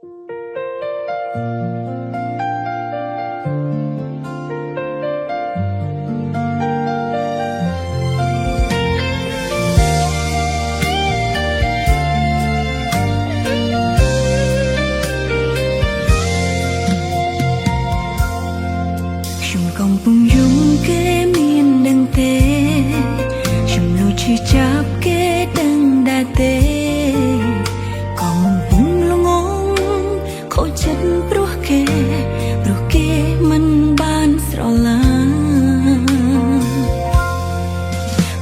កំពុងយំគេមានដឹងទេខ្ញុំនៅឈឺចាប់គេដឹងដែរទេកំពុងល្ងងខូចចិត្តព្រោះគេមិនបានស្រឡាញ់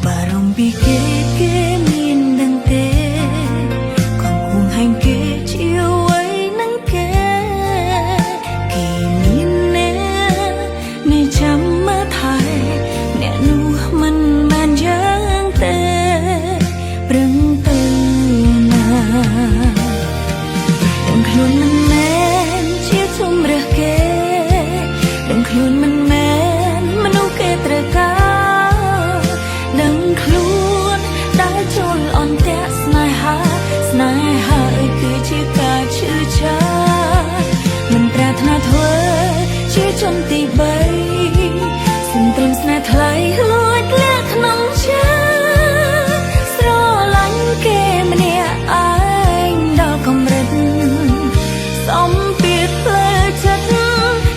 បារម្ភពីគេមានដឹងទេកំពុងហាញ់គេជាអ្វីនឹងគេមានអ្នកចាំមើលថែអ្នកនោះមិនបានយ៉ាងទេប្រឹងទៅណាដឹងខ្លួនមិនមែនជាជំរើសគេដឹងខ្លួនមិនមែនមនុស្សគេត្រូវការដឹងខ្លួនដើរចូលអន្ទៈស្នេហាគឺជាការឈឺចាប់មិនប្រាថ្នាធ្វើជាជនទី3សំត្រឹមស្នេហ៍ថ្លៃលួចលាក់ក្នុងចិត្តស្រឡាញ់គេម្នាក់ឯងដល់កម្រិតសំពីផ្លូវចិត្ត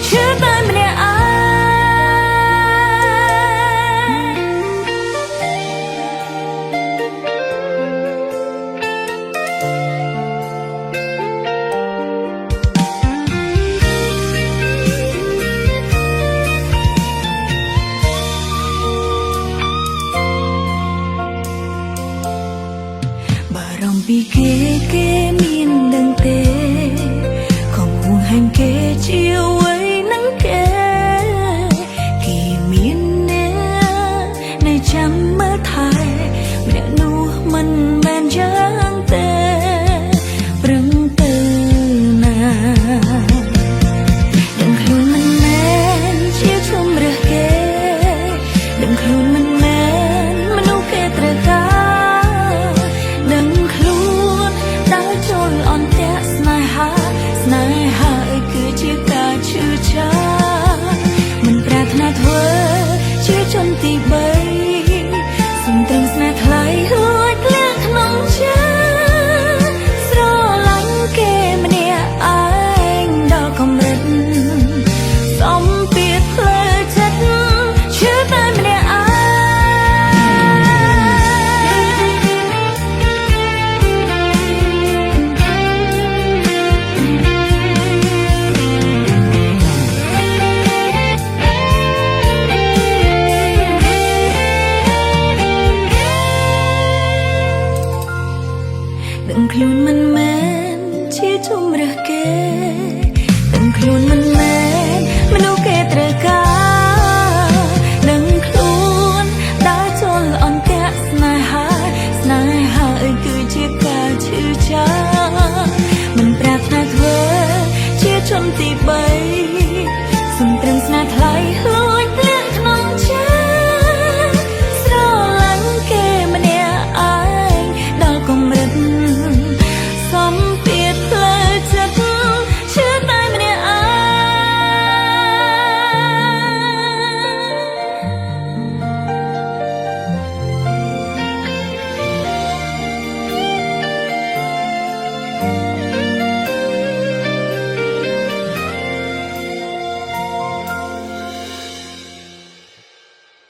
ឈឺតែម្នាក់ឯងបារម្ភពីគេមានដឹងទេកំពុងហាញ់គេជាអ្វីនឹងគេមានអ្នកនៅចាំមើលថែអ្នកនោះមិនមែនយ៉ាងទេប្រឹងទៅណាដឹងខ្លួនមិនមែនជាជំរើសគេដឹងខ្លួនមិនមែនមនុស្សគេត្រូវការដឹងខ្លួនដើរចូលអន្ទៈស្នេហាគឺជាការឈឺចាប់មិនប្រាថ្នាធ្វើជាជនទី3សំត្រឹមស្នេហ៍ថ្លៃលួចលាក់ក្នុងចិត្តស្រឡាញ់គេម្នាក់ឯងដល់កម្រិតសំពីផ្លូវចិត្តឈឺតែម្នាក់ឯងដឹងខ្លួនមិនមែនជាជំរើសគេដឹងខ្លួនមិនមែនមនុស្សគេត្រូវការដឹងខ្លួនដើរចូលអន្ទៈស្នេហាគឺជាការឈឺចាប់មិនប្រាថ្នាធ្វើជាជនទី3